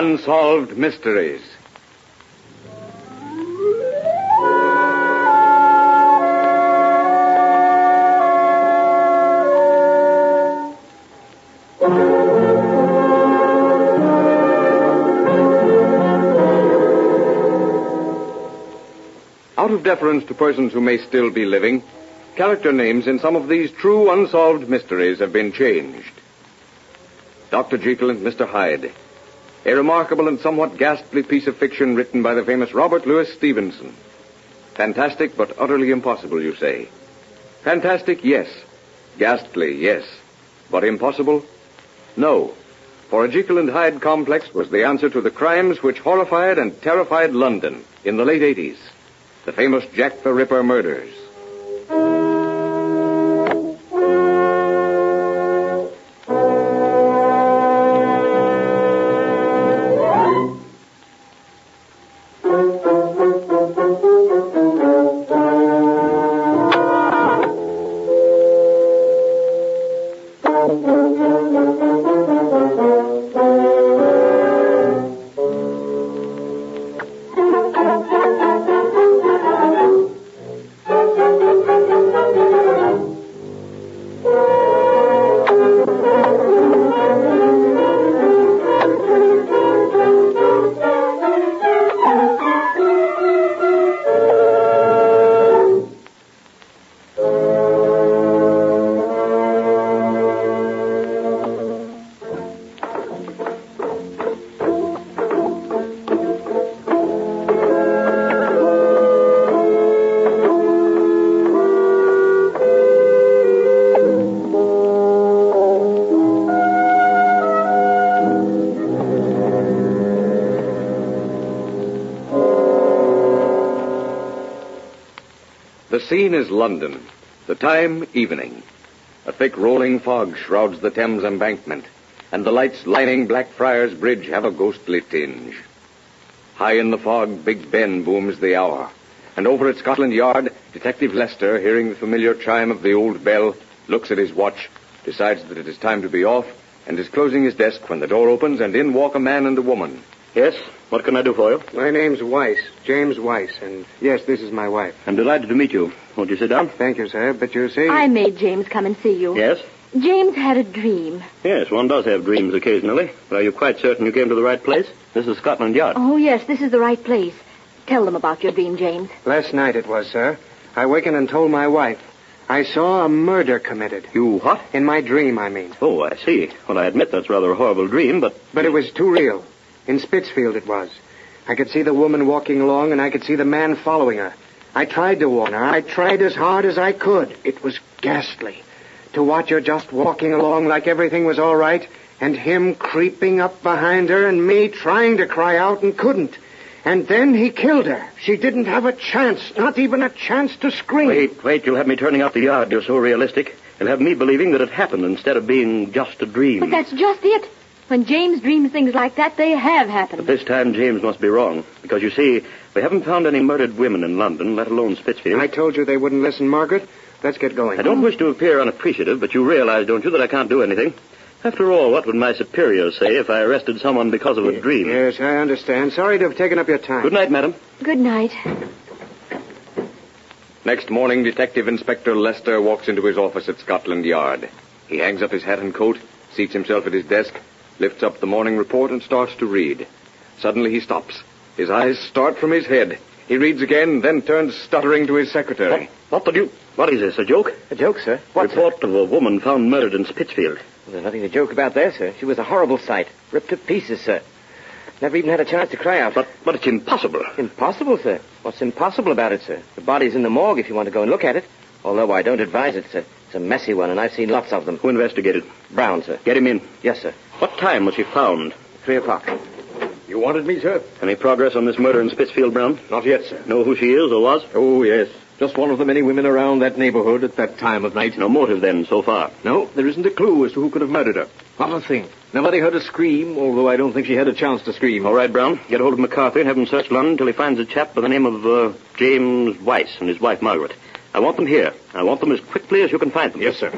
Unsolved Mysteries. Out of deference to persons who may still be living, character names in some of these true unsolved mysteries have been changed. Dr. Jekyll and Mr. Hyde, a remarkable and somewhat ghastly piece of fiction written by the famous Robert Louis Stevenson. Fantastic, but utterly impossible, you say. Fantastic, yes. Ghastly, yes. But impossible? No. For a Jekyll and Hyde complex was the answer to the crimes which horrified and terrified London in the late 80s. The famous Jack the Ripper murders. The scene is London. The time, evening. A thick rolling fog shrouds the Thames embankment, and the lights lining Blackfriars Bridge have a ghostly tinge. High in the fog, Big Ben booms the hour, and over at Scotland Yard, Detective Lester, hearing the familiar chime of the old bell, looks at his watch, decides that it is time to be off, and is closing his desk when the door opens and in walk a man and a woman. Yes? What can I do for you? My name's Weiss, James Weiss, and yes, this is my wife. I'm delighted to meet you. Won't you sit down? Thank you, sir, but you see... I made James come and see you. Yes? James had a dream. Yes, one does have dreams occasionally. But are you quite certain you came to the right place? This is Scotland Yard. Oh, yes, this is the right place. Tell them about your dream, James. Last night it was, sir. I wakened and told my wife. I saw a murder committed. You what? In my dream, I mean. Oh, I see. Well, I admit that's rather a horrible dream, but... But it was too real. In Spitzfield it was. I could see the woman walking along, and I could see the man following her. I tried to warn her. I tried as hard as I could. It was ghastly. To watch her just walking along like everything was all right, and him creeping up behind her, and me trying to cry out and couldn't. And then he killed her. She didn't have a chance, not even a chance to scream. Wait, you'll have me turning out the yard. You're so realistic. You'll have me believing that it happened instead of being just a dream. But that's just it. When James dreams things like that, they have happened. But this time James must be wrong. Because, you see, we haven't found any murdered women in London, let alone Spitzfield. I told you they wouldn't listen, Margaret. Let's get going. I don't wish to appear unappreciative, but you realize, don't you, that I can't do anything? After all, what would my superiors say if I arrested someone because of a dream? Yes, I understand. Sorry to have taken up your time. Good night, madam. Good night. Next morning, Detective Inspector Lester walks into his office at Scotland Yard. He hangs up his hat and coat, seats himself at his desk, lifts up the morning report, and starts to read. Suddenly he stops. His eyes start from his head. He reads again, then turns stuttering to his secretary. What is this, a joke? A joke, sir? Report of a woman found murdered in Spitzfield. Well, there's nothing to joke about there, sir. She was a horrible sight. Ripped to pieces, sir. Never even had a chance to cry out. But it's impossible. Impossible, sir? What's impossible about it, sir? The body's in the morgue if you want to go and look at it. Although I don't advise it, sir. It's a messy one, and I've seen lots of them. Who investigated? Brown, sir. Get him in. Yes, sir. What time was she found? 3:00. You wanted me, sir? Any progress on this murder in Spitzfield, Brown? Not yet, sir. Know who she is or was? Oh, yes. Just one of the many women around that neighborhood at that time of night. No motive, then, so far. No, there isn't a clue as to who could have murdered her. Not a thing. Nobody heard a scream, although I don't think she had a chance to scream. All right, Brown. Get hold of McCarthy and have him search London until he finds a chap by the name of James Weiss and his wife, Margaret. I want them here. I want them as quickly as you can find them. Yes, sir.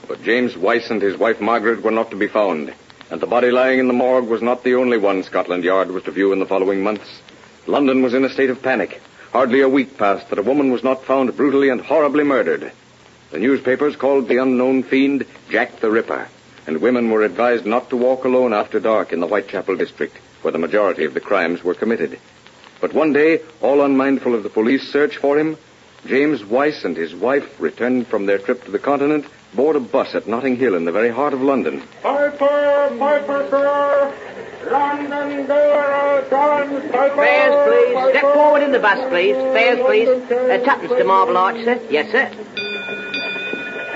But James Weiss and his wife, Margaret, were not to be found. And the body lying in the morgue was not the only one Scotland Yard was to view in the following months. London was in a state of panic. Hardly a week passed that a woman was not found brutally and horribly murdered. The newspapers called the unknown fiend Jack the Ripper, and women were advised not to walk alone after dark in the Whitechapel district, where the majority of the crimes were committed. But one day, all unmindful of the police search for him, James Weiss and his wife returned from their trip to the continent, board a bus at Notting Hill in the very heart of London. Piper, Piper, sir! London girl, Fares, please. Step forward in the bus, please. Fares, please. Tuppence to Marble Arch, sir. Yes, sir.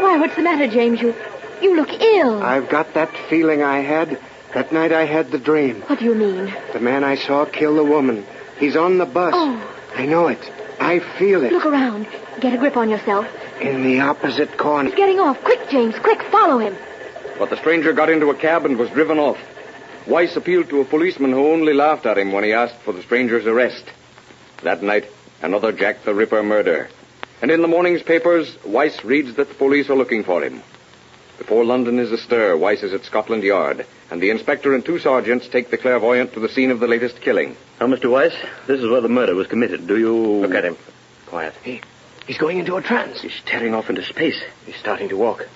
Why, what's the matter, James? You look ill. I've got that feeling I had that night I had the dream. What do you mean? The man I saw kill the woman. He's on the bus. Oh. I know it. I feel it. Look around. Get a grip on yourself. In the opposite corner. He's getting off. Quick, James. Quick, follow him. But the stranger got into a cab and was driven off. Weiss appealed to a policeman who only laughed at him when he asked for the stranger's arrest. That night, another Jack the Ripper murder. And in the morning's papers, Weiss reads that the police are looking for him. Before London is astir, Weiss is at Scotland Yard, and the inspector and two sergeants take the clairvoyant to the scene of the latest killing. Now, Mr. Weiss, this is where the murder was committed. Do you... Look at him. Quiet. He's going into a trance. He's staring off into space. He's starting to walk.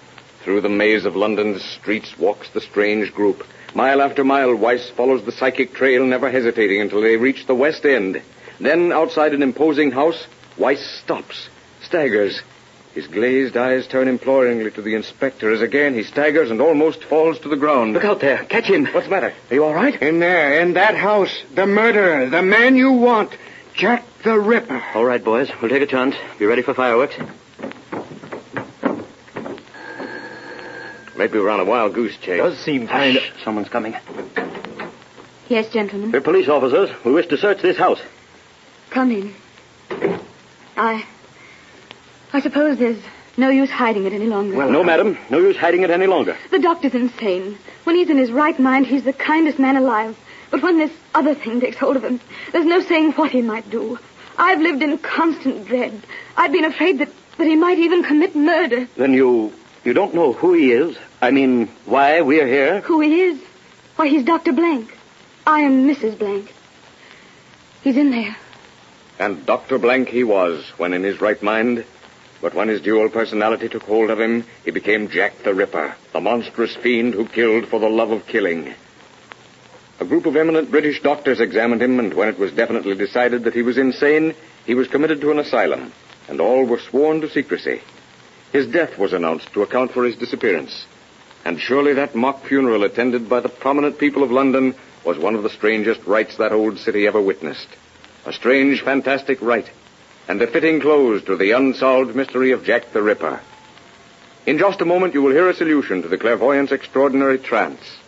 Through the maze of London's streets walks the strange group. Mile after mile, Weiss follows the psychic trail, never hesitating until they reach the West End. Then, outside an imposing house, Weiss stops, staggers. His glazed eyes turn imploringly to the inspector as again he staggers and almost falls to the ground. Look out there. Catch him. What's the matter? Are you all right? In there, in that house, the murderer, the man you want, Jack the Ripper. All right, boys. We'll take a chance. Be ready for fireworks. Maybe we're on a wild goose chase. Does seem kind of... Someone's coming. Yes, gentlemen. We're police officers. We wish to search this house. Come in. I suppose there's no use hiding it any longer. Well, no, madam. No use hiding it any longer. The doctor's insane. When he's in his right mind, he's the kindest man alive. But when this other thing takes hold of him, there's no saying what he might do. I've lived in constant dread. I've been afraid that he might even commit murder. Then you don't know who he is? I mean, why we're here? Who he is? Why, he's Dr. Blank. I am Mrs. Blank. He's in there. And Dr. Blank he was when in his right mind. But when his dual personality took hold of him, he became Jack the Ripper, the monstrous fiend who killed for the love of killing. A group of eminent British doctors examined him, and when it was definitely decided that he was insane, he was committed to an asylum, and all were sworn to secrecy. His death was announced to account for his disappearance. And surely that mock funeral attended by the prominent people of London was one of the strangest rites that old city ever witnessed. A strange, fantastic rite, and a fitting close to the unsolved mystery of Jack the Ripper. In just a moment, you will hear a solution to the clairvoyant's extraordinary trance.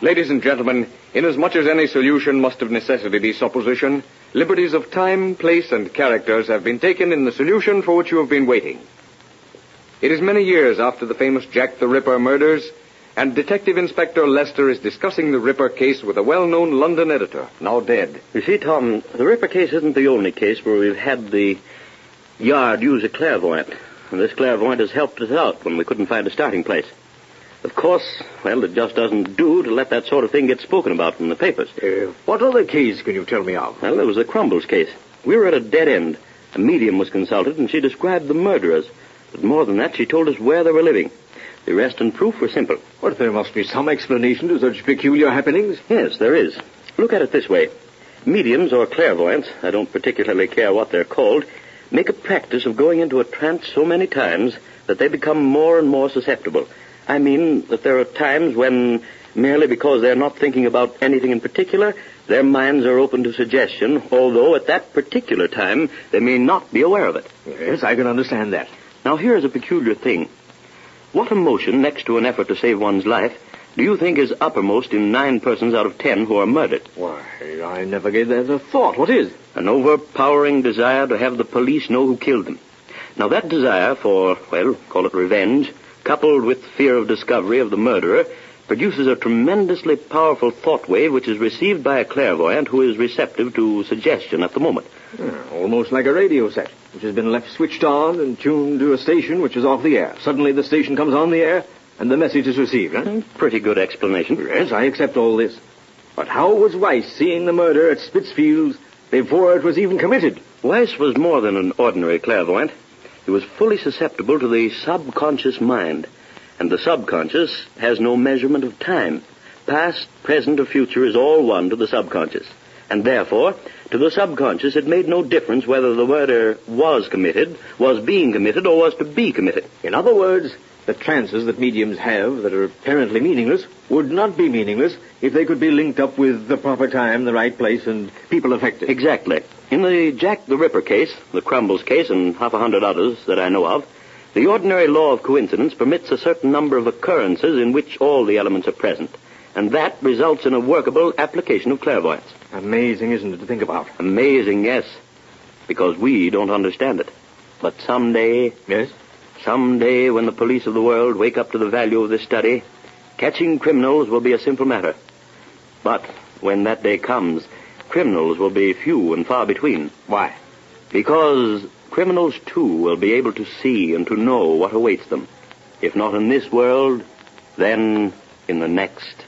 Ladies and gentlemen, inasmuch as any solution must of necessity be supposition, liberties of time, place, and characters have been taken in the solution for which you have been waiting. It is many years after the famous Jack the Ripper murders, and Detective Inspector Lester is discussing the Ripper case with a well-known London editor, now dead. You see, Tom, the Ripper case isn't the only case where we've had the Yard used a clairvoyant, and this clairvoyant has helped us out when we couldn't find a starting place. Of course, well, it just doesn't do to let that sort of thing get spoken about in the papers. What other case can you tell me of? Well, there was the Crumbles case. We were at a dead end. A medium was consulted, and she described the murderers. But more than that, she told us where they were living. The arrest and proof were simple. But there must be some explanation to such peculiar happenings. Yes, there is. Look at it this way. Mediums or clairvoyants, I don't particularly care what they're called, make a practice of going into a trance so many times that they become more and more susceptible. I mean that there are times when, merely because they're not thinking about anything in particular, their minds are open to suggestion, although at that particular time they may not be aware of it. Yes, I can understand that. Now, here's a peculiar thing. What emotion, next to an effort to save one's life, do you think is uppermost in 9 persons out of 10 who are murdered? Why, I never gave that a thought. What is? An overpowering desire to have the police know who killed them. Now, that desire for, well, call it revenge, coupled with fear of discovery of the murderer, produces a tremendously powerful thought wave which is received by a clairvoyant who is receptive to suggestion at the moment. Almost like a radio set, which has been left switched on and tuned to a station which is off the air. Suddenly the station comes on the air, and the message is received, huh? Pretty good explanation. Yes, I accept all this. But how was Weiss seeing the murder at Spitzfields before it was even committed? Weiss was more than an ordinary clairvoyant. He was fully susceptible to the subconscious mind. And the subconscious has no measurement of time. Past, present, or future is all one to the subconscious. And therefore, to the subconscious, it made no difference whether the murder was committed, was being committed, or was to be committed. In other words, the trances that mediums have that are apparently meaningless would not be meaningless if they could be linked up with the proper time, the right place, and people affected. Exactly. In the Jack the Ripper case, the Crumbles case, and half a hundred others that I know of, the ordinary law of coincidence permits a certain number of occurrences in which all the elements are present, and that results in a workable application of clairvoyance. Amazing, isn't it, to think about? Amazing, yes, because we don't understand it. But someday... Yes? Someday, when the police of the world wake up to the value of this study, catching criminals will be a simple matter. But when that day comes, criminals will be few and far between. Why? Because criminals, too, will be able to see and to know what awaits them. If not in this world, then in the next.